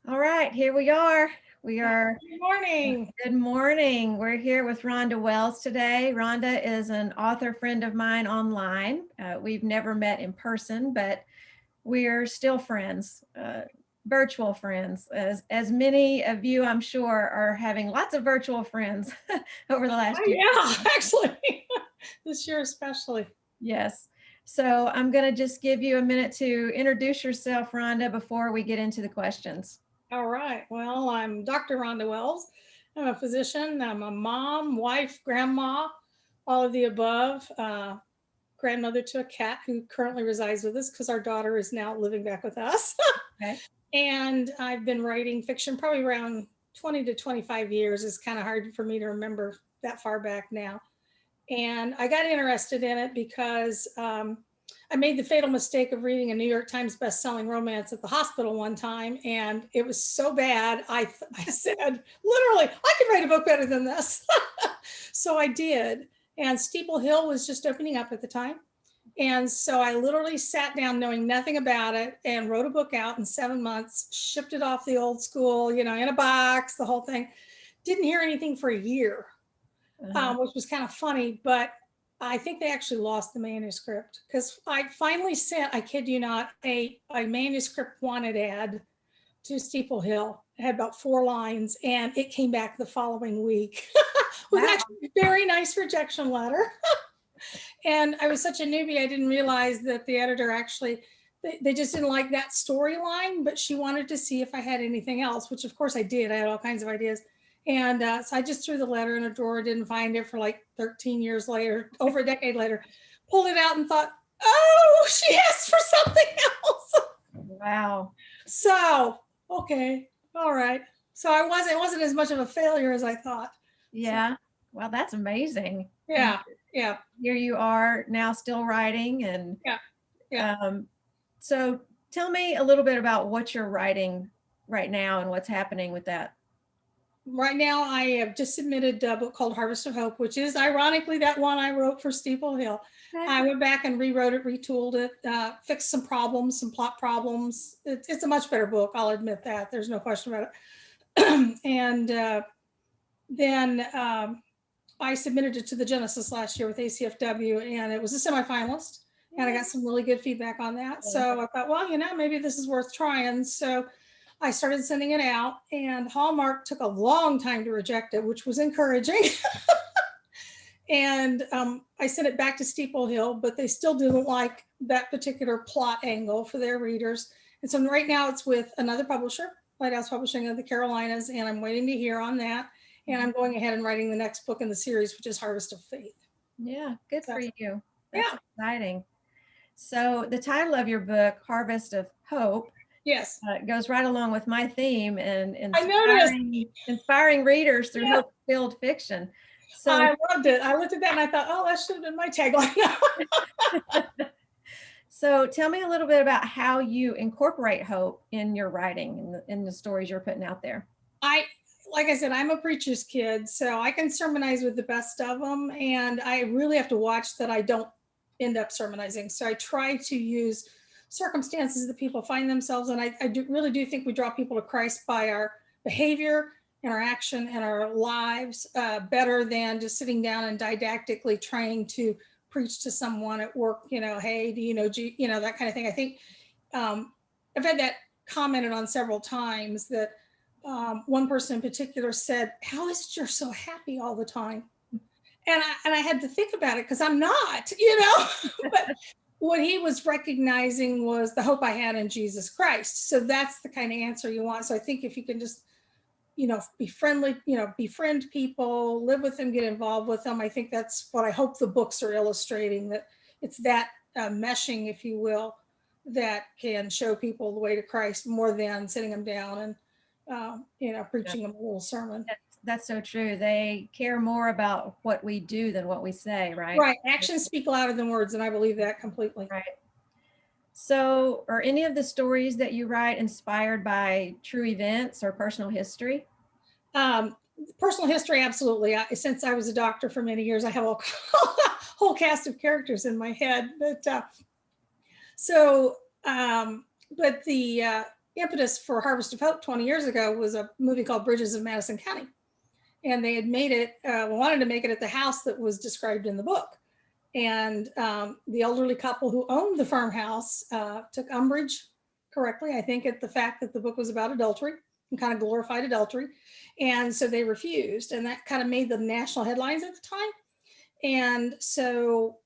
All right, here we are. We are, Good morning. good morning. We're here with Ronda Wells today. Rhonda is an author friend of mine online. We've never met in person, but we're still friends, virtual friends. As many of you, I'm sure, are having lots of virtual friends over the last Oh, year. yeah, actually, this year especially. Yes. So I'm going to just give you a minute to introduce yourself, Rhonda, before we get into the questions. All right. Well, I'm Dr. Ronda Wells. I'm a physician. I'm a mom, wife, grandma, all of the above. Grandmother to a cat who currently resides with us because our daughter is now living back with us. Okay. And I've been writing fiction probably around 20 to 25 years. It's kind of hard for me to remember that far back now. And I got interested in it because I made the fatal mistake of reading a New York Times best-selling romance at the hospital one time, and it was so bad. I said, literally, I could write a book better than this. So I did. And Steeple Hill was just opening up at the time. And so I literally sat down knowing nothing about it and wrote a book out in 7 months, shipped it off the old school, in a box, the whole thing. Didn't hear anything for a year, which was kind of funny, but I think they actually lost the manuscript because I finally sent, I kid you not, a manuscript wanted ad to Steeple Hill. It had about 4 lines and it came back the following week with Wow. actually a very nice rejection letter. And I was such a newbie, I didn't realize that the editor actually, they just didn't like that storyline, but she wanted to see if I had anything else, which of course I did. I had all kinds of ideas. And so I just threw the letter in a drawer, didn't find it for like 13 years later, over a decade later, pulled it out and thought, oh, she asked for something else. Wow. So, okay, all right. So it wasn't as much of a failure as I thought. Yeah. Well, that's amazing. Yeah, yeah, Here you are now still writing. And yeah, yeah. so tell me a little bit about what you're writing right now and what's happening with that. Right now, I have just submitted a book called Harvest of Hope, which is ironically that one I wrote for Steeple Hill. I went back and rewrote it, retooled it, fixed some problems, some plot problems. It's a much better book. I'll admit that. There's no question about it. And then I submitted it to the Genesis last year with ACFW, and it was a semifinalist. And I got some really good feedback on that. So I thought, well, maybe this is worth trying. So I started sending it out, and Hallmark took a long time to reject it, which was encouraging. And I sent it back to Steeple Hill, but they still didn't like that particular plot angle for their readers. And so right now it's with another publisher, Lighthouse Publishing of the Carolinas, and I'm waiting to hear on that. And I'm going ahead and writing the next book in the series, which is Harvest of Faith. Yeah, good So, for you. That's yeah. exciting. So the title of your book, Harvest of Hope, Yes. goes right along with my theme and I noticed. inspiring readers through Yeah. hope-filled fiction. So I loved it. I looked at that and I thought, oh, that should have been my tagline. so tell me a little bit about how you incorporate hope in your writing and in the stories you're putting out there. Like I said, I'm a preacher's kid, so I can sermonize with the best of them. And I really have to watch that I don't end up sermonizing. So I try to use circumstances that people find themselves in. I really do think we draw people to Christ by our behavior and our action and our lives better than just sitting down and didactically trying to preach to someone at work, hey, do you know, that kind of thing. I think I've had that commented on several times that one person in particular said, how is it you're so happy all the time? And I had to think about it because I'm not, but what he was recognizing was the hope I had in Jesus Christ. So that's the kind of answer you want. So I think if you can just, be friendly, befriend people, live with them, get involved with them. I think that's what I hope the books are illustrating, that it's that meshing, if you will, that can show people the way to Christ more than sitting them down and, preaching them a little sermon. That's so true. They care more about what we do than what we say, right? Right. Actions speak louder than words, and I believe that completely. Right. So are any of the stories that you write inspired by true events or personal history? Personal history, absolutely. Since I was a doctor for many years, I have a whole cast of characters in my head. But impetus for Harvest of Hope 20 years ago was a movie called Bridges of Madison County. And they had made it, wanted to make it at the house that was described in the book. And the elderly couple who owned the farmhouse took umbrage, correctly, I think, at the fact that the book was about adultery and kind of glorified adultery. And so they refused. And that kind of made the national headlines at the time. And so,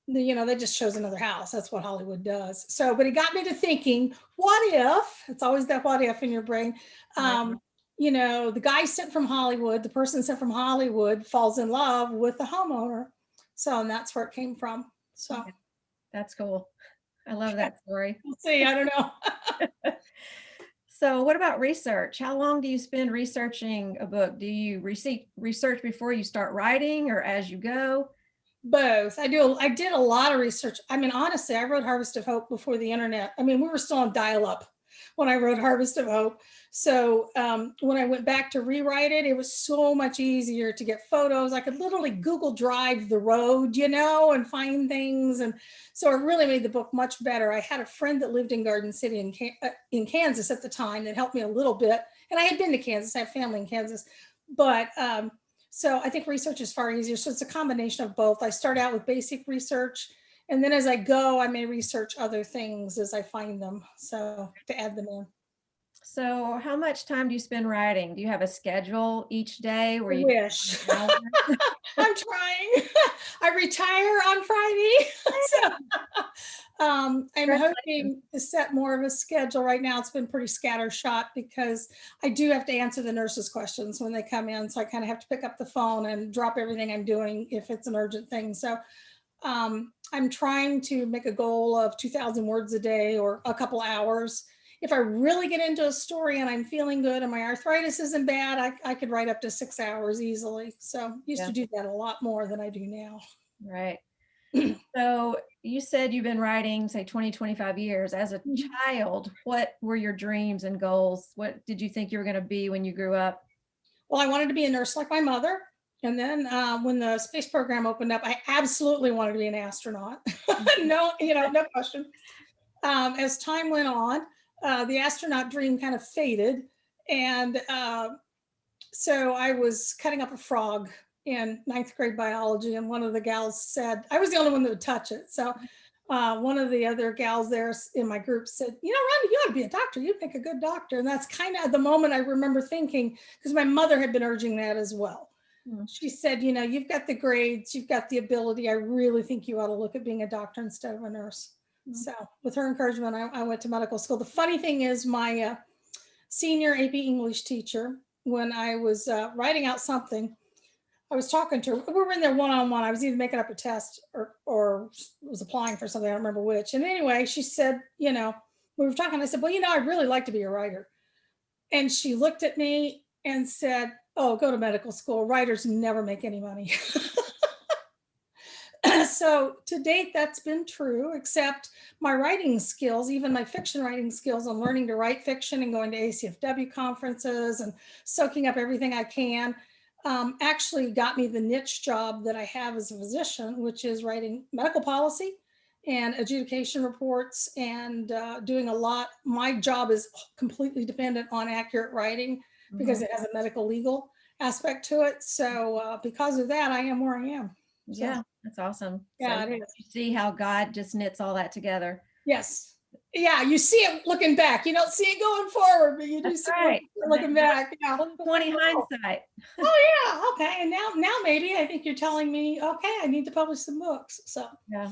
they just chose another house. That's what Hollywood does. So, but it got me to thinking, what if, it's always that what if in your brain, the guy sent from Hollywood, the person sent from Hollywood falls in love with the homeowner. So, and that's where it came from. So Okay. That's cool. I love that story. we'll see. I don't know. So what about research? How long do you spend researching a book? Do you research before you start writing or as you go? Both. I did a lot of research. I mean, honestly, I wrote Harvest of Hope before the internet. I mean, we were still on dial-up when I wrote Harvest of Hope. So when I went back to rewrite it, it was so much easier to get photos. I could literally Google Drive the road, and find things. And so it really made the book much better. I had a friend that lived in Garden City in Kansas at the time that helped me a little bit. And I had been to Kansas. I have family in Kansas. But so I think research is far easier. So it's a combination of both. I start out with basic research, and then as I go, I may research other things as I find them. So to add them in. So how much time do you spend writing? Do you have a schedule each day where I you wish. I'm trying. I retire on Friday. So I'm hoping to set more of a schedule. Right now, it's been pretty scattershot because I do have to answer the nurses' questions when they come in. So I kind of have to pick up the phone and drop everything I'm doing if it's an urgent thing. So I'm trying to make a goal of 2,000 words a day or a couple hours. If I really get into a story and I'm feeling good and my arthritis isn't bad, I could write up to 6 hours easily. So used to do that a lot more than I do now. Right. So you said you've been writing, say 20, 25 years. As a child, what were your dreams and goals? What did you think you were going to be when you grew up? Well, I wanted to be a nurse like my mother. And then when the space program opened up, I absolutely wanted to be an astronaut. No question. As time went on, the astronaut dream kind of faded. And so I was cutting up a frog in 9th grade biology. And one of the gals said, I was the only one that would touch it. So one of the other gals there in my group said, Rhonda, you ought to be a doctor. You'd make a good doctor. And that's kind of the moment I remember thinking, because my mother had been urging that as well. She said, you've got the grades, you've got the ability. I really think you ought to look at being a doctor instead of a nurse. So with her encouragement, I went to medical school. The funny thing is my senior AP English teacher, when I was writing out something, I was talking to her. We were in there one-on-one. I was either making up a test or was applying for something. I don't remember which. And anyway, she said, we were talking. I said, well, I'd really like to be a writer. And she looked at me and said, oh, go to medical school. Writers never make any money. So to date, that's been true, except my writing skills, even my fiction writing skills and learning to write fiction and going to ACFW conferences and soaking up everything I can, actually got me the niche job that I have as a physician, which is writing medical policy and adjudication reports and doing a lot. My job is completely dependent on accurate writing because it has a medical legal aspect to it. So because of that, I am where I am. So, yeah, that's awesome. Yeah, So it is. you see how God just knits all that together. Yes. Yeah, you see it looking back. You don't see it going forward, but you do see it looking back. Yeah. 20 hindsight. Oh yeah. Okay. And now maybe I think you're telling me, okay, I need to publish some books. So yeah.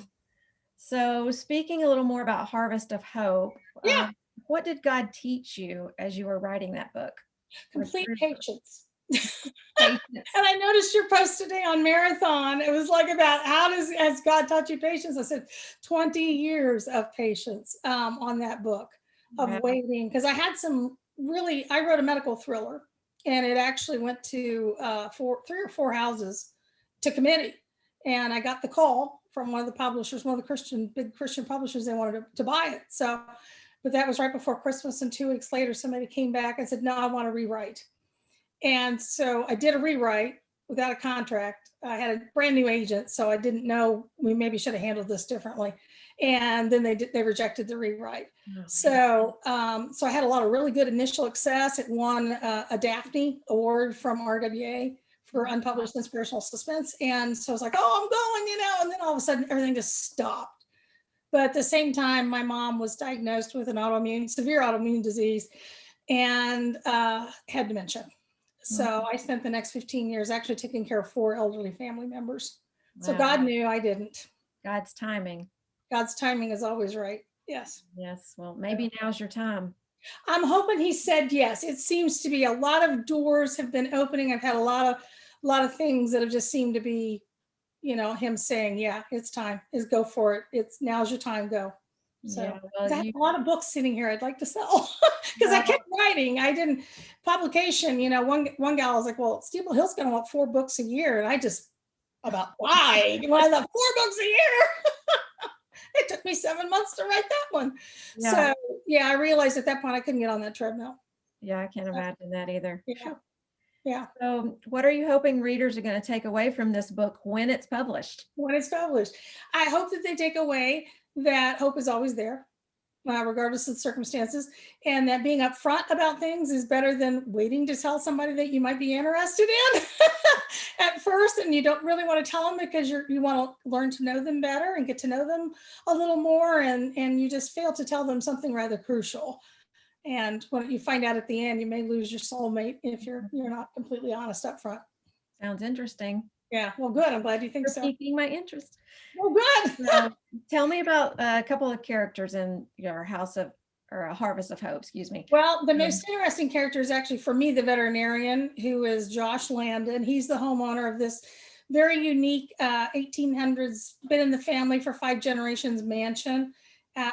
So speaking a little more about Harvest of Hope, what did God teach you as you were writing that book? Complete patience. And I noticed your post today on Marathon. It was like about has God taught you patience? I said 20 years of patience on that book of waiting. Because I wrote a medical thriller and it actually went to 3 or 4 houses to committee. And I got the call from one of the publishers, one of the big Christian publishers, they wanted to buy it. So, but that was right before Christmas. And 2 weeks later, somebody came back and said, no, I want to rewrite. And so I did a rewrite without a contract. I had a brand new agent, so I didn't know we maybe should have handled this differently. and then they rejected the rewrite. Oh, So so I had a lot of really good initial success. It won a Daphne Award from RWA for man. unpublished inspirational suspense, and so I was like, oh, I'm going, and then all of a sudden everything just stopped. But at the same time, my mom was diagnosed with an severe autoimmune disease, and had dementia. So I spent the next 15 years actually taking care of 4 elderly family members. So Wow. God knew, I didn't. God's timing. God's timing is always right. Yes. Yes. Well, maybe now's your time. I'm hoping he said yes. It seems to be a lot of doors have been opening. I've had a lot of things that have just seemed to be, him saying, yeah, it's time. Is go for it. Now's your time, go. So Yeah. I Well, have a lot of books sitting here I'd like to sell because I well, kept writing. I didn't publication. One gal was like, "Well, Steeple Hill's going to want 4 books a year," and I just about why? When I thought 4 books a year, it took me 7 months to write that one. yeah. So yeah, I realized at that point I couldn't get on that treadmill. Yeah. I can't imagine that either. Yeah, yeah. So, what are you hoping readers are going to take away from this book when it's published? When it's published, I hope that they take away that hope is always there, regardless of the circumstances, and that being upfront about things is better than waiting to tell somebody that you might be interested in at first, and you don't really want to tell them because you want to learn to know them better and get to know them a little more, and you just fail to tell them something rather crucial. And when you find out at the end, you may lose your soulmate if you're not completely honest up front. Sounds interesting. Yeah, well, good. I'm glad you think You're so. piquing my interest. Well, good. So, tell me about a couple of characters in your A Harvest of Hope, excuse me. Well, the most interesting character is actually, for me, the veterinarian, who is Josh Landon. He's the homeowner of this very unique 1800s, been in the family for 5 generations mansion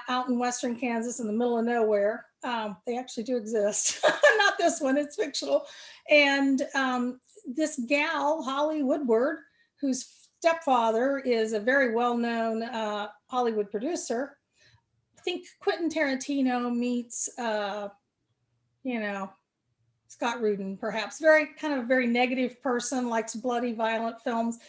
out in Western Kansas in the middle of nowhere. They actually do exist. Not this one, it's fictional. And this gal, Holly Woodward, whose stepfather is a very well-known Hollywood producer. I think Quentin Tarantino meets, Scott Rudin, perhaps. Very negative person, likes bloody, violent films.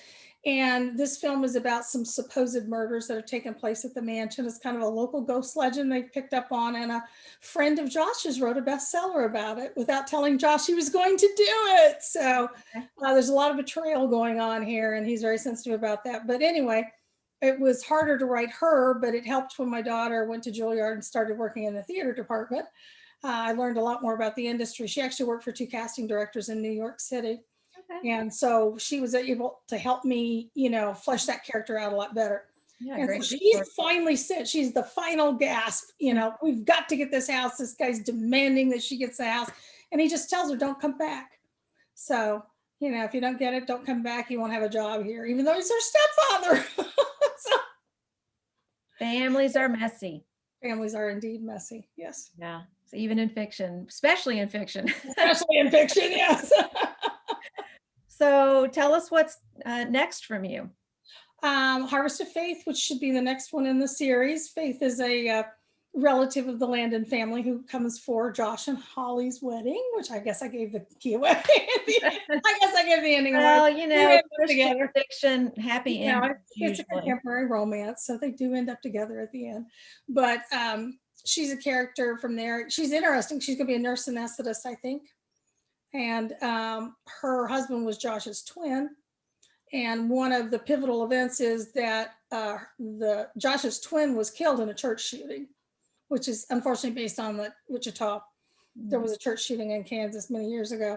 And this film is about some supposed murders that have taken place at the mansion. It's kind of a local ghost legend they've picked up on. And a friend of Josh's wrote a bestseller about it without telling Josh he was going to do it. So there's a lot of betrayal going on here, and he's very sensitive about that. But anyway, it was harder to write her, but it helped when my daughter went to Juilliard and started working in the theater department. I learned a lot more about the industry. She actually worked for 2 casting directors in New York City. Okay. And so she was able to help me, flesh that character out a lot better. Yeah, and great. So she's finally said, she's the final gasp, we've got to get this house. This guy's demanding that she gets the house. And he just tells her, don't come back. So, if you don't get it, don't come back. You won't have a job here, even though he's her stepfather. So, families are messy. Families are indeed messy. Yes. Yeah. So even in fiction, especially in fiction. Especially in fiction, yes. So tell us what's next from you. Harvest of Faith, which should be the next one in the series. Faith is a relative of the Landon family who comes for Josh and Holly's wedding, which I guess I gave the key away. I guess I gave the ending away. Well, together. Fiction, happy end. It's a contemporary romance, so they do end up together at the end. But she's a character from there. She's interesting. She's going to be a nurse anesthetist, I think. And her husband was Josh's twin. And one of the pivotal events is that Josh's twin was killed in a church shooting, which is unfortunately based on Wichita. There was a church shooting in Kansas many years ago.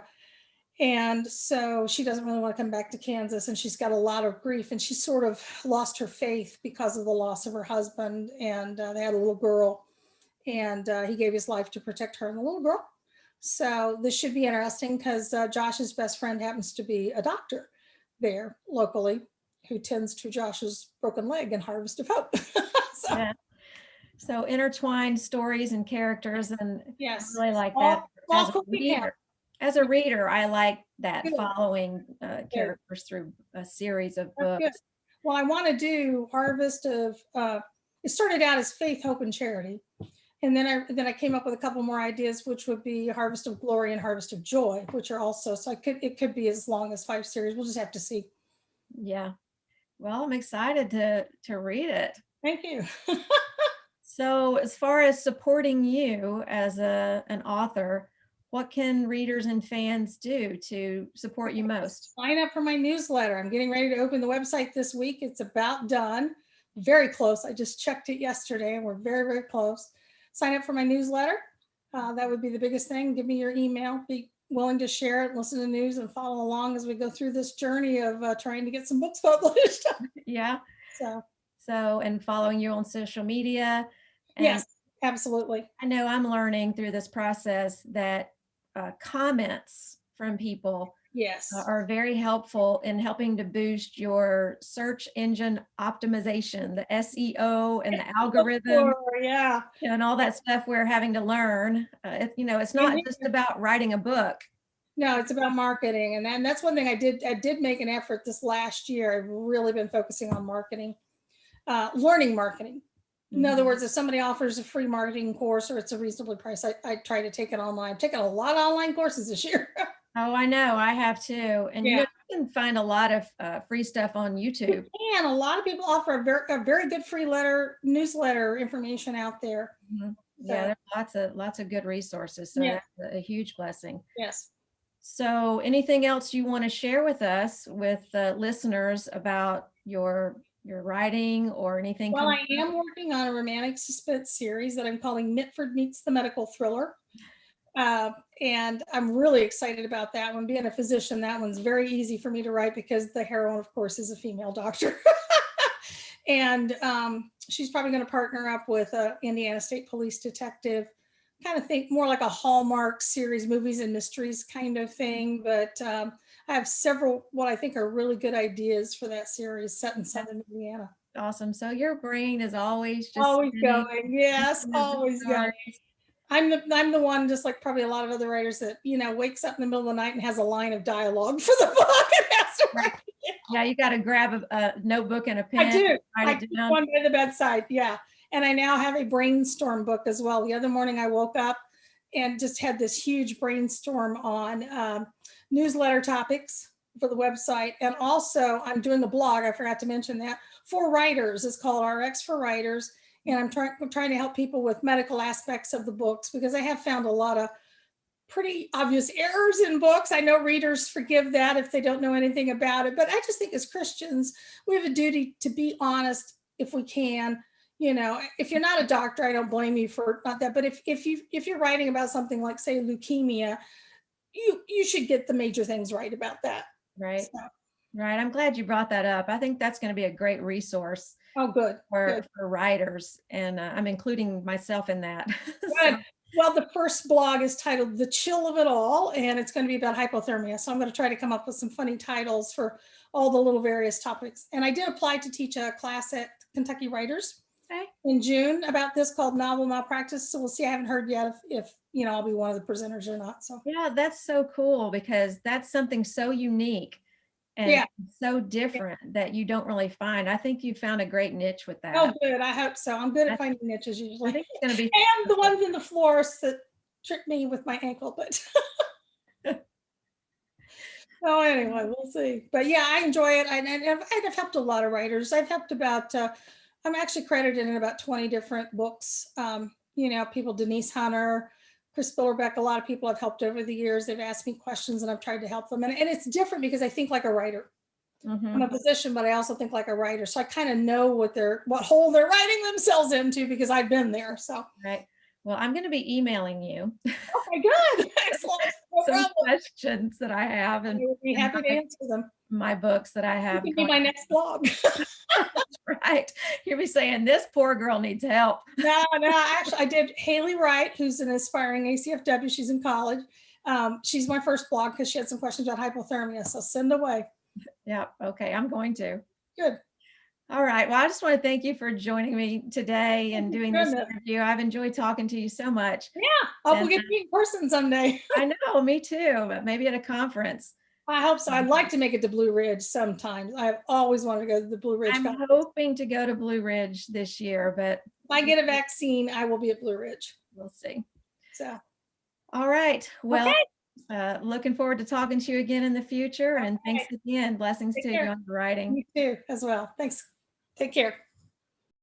And so she doesn't really want to come back to Kansas, and she's got a lot of grief, and she sort of lost her faith because of the loss of her husband. And they had a little girl, and he gave his life to protect her and the little girl. So this should be interesting because Josh's best friend happens to be a doctor there locally who tends to Josh's broken leg in Harvest of Hope. Yeah. So intertwined stories and characters, and yes, I really like that. As a reader, I like that, following characters through a series of books. Good. Well, I want to do Harvest of. It started out as Faith, Hope, and Charity. And then I came up with a couple more ideas, which would be Harvest of Glory and Harvest of Joy, which are also, so it could be as long as 5 series. We'll just have to see. Yeah. Well, I'm excited to read it. Thank you. So as far as supporting you as an author, what can readers and fans do to support you most? Sign up for my newsletter. I'm getting ready to open the website this week. It's about done. Very close. I just checked it yesterday and we're very, very close. Sign up for my newsletter. That would be the biggest thing. Give me your email. Be willing to share it, listen to news, and follow along as we go through this journey of trying to get some books published. Yeah. So, So, and following you on social media. And yes, absolutely. I know I'm learning through this process that comments from people Yes. are very helpful in helping to boost your search engine optimization, the SEO and the algorithm Sure, yeah. and all that stuff we're having to learn. It's not just about writing a book. No, it's about marketing, and that's one thing I did. I did make an effort this last year. I've really been focusing on marketing, learning marketing. In other Mhm. words, if somebody offers a free marketing course or it's a reasonably priced, I try to take it online. I've taken a lot of online courses this year. Oh, I know. I have too. And Yeah, you can find a lot of free stuff on YouTube. and a lot of people offer a very good free newsletter information out there. Mhm. Yeah, So there's lots of good resources. So yeah, that's a huge blessing. yes. So anything else you want to share with us, with listeners about your writing or anything Well, coming I up? am working on a romantic suspense series that I'm calling Mitford Meets the Medical Thriller. Uh, and I'm really excited about that one. Being a physician, that one's very easy for me to write because the heroine, of course, is a female doctor. And she's probably going to partner up with a Indiana State Police detective, kind of think more like a Hallmark series, movies and mysteries kind of thing. But I have several what I think are really good ideas for that series set in That's Southern Indiana. awesome. So your brain is always just Always spinning, going, yes, thinking of the always going. stories. I'm the one, just like probably a lot of other writers, that wakes up in the middle of the night and has a line of dialogue for the book and has to Right. write it. Yeah, you got to grab a notebook and a I pen, do. write I it keep down. one by the bedside. Yeah, and I now have a brainstorm book as well. The other morning I woke up and just had this huge brainstorm on newsletter topics for the website, and also I'm doing a blog. I forgot to mention that, for writers. It's called RX for Writers, and I'm trying to help people with medical aspects of the books, because I have found a lot of pretty obvious errors in books. I know readers forgive that if they don't know anything about it, but I just think as Christians, we have a duty to be honest if we can. If you're not a doctor, I don't blame you for not that. But if you're writing about something like, say, leukemia, you should get the major things right about that. Right. So, Right. I'm glad you brought that up. I think that's going to be a great resource oh, good, good, for writers, and I'm including myself in that. So, good. Well, the first blog is titled "The Chill of It All," and it's going to be about hypothermia. So I'm going to try to come up with some funny titles for all the little various topics. And I did apply to teach a class at Kentucky Writers okay. in June about this, called Novel Malpractice. So we'll see. I haven't heard yet if I'll be one of the presenters or not. So Yeah, that's so cool because that's something so unique and yeah. so different that you don't really find. I think you found a great niche with Oh, that. good. I hope so. I'm good I, at finding niches I usually, think it's going to be and the successful. ones in the florist that tricked me with my ankle. But so anyway, we'll see. But yeah, I enjoy it. I've helped a lot of writers. I've helped about. I'm actually credited in about 20 different books. People, Denise Hunter, Chris Billerbeck, a lot of people I've helped over the years. They've asked me questions and I've tried to help them. And it's different because I think like a writer. I'm Hmm. a physician, but I also think like a writer. So I kind of know what hole they're writing themselves into because I've been there. So Right. Well, I'm going to be emailing you okay, good. Excellent. No some problem. questions that I have I would be in happy to answer them. my books that I You have can be going. my next blog. Right. You'll be saying this poor girl needs help. No, actually, I did Haley Wright, who's an aspiring ACFW. She's in college. She's my first blog because she had some questions about hypothermia. So send away. Yeah. Okay. I'm going to. Good. All right. Well, I just want to thank you for joining me today Thank and you doing for this doing this. interview. I've enjoyed talking to you so much. Yeah. Hope And we get to meet in person someday. I know, me too, but maybe at a conference. I hope so. I'd like to make it to Blue Ridge sometimes. I've always wanted to go to the Blue Ridge I'm Conference. hoping to go to Blue Ridge this year, but If I get a vaccine, I will be at Blue Ridge. we'll see. So, All right. Well, okay. looking forward to talking to you again in the future. And thanks Okay. again. Blessings Take to you care. on the writing. You too, as well. Thanks. Take care.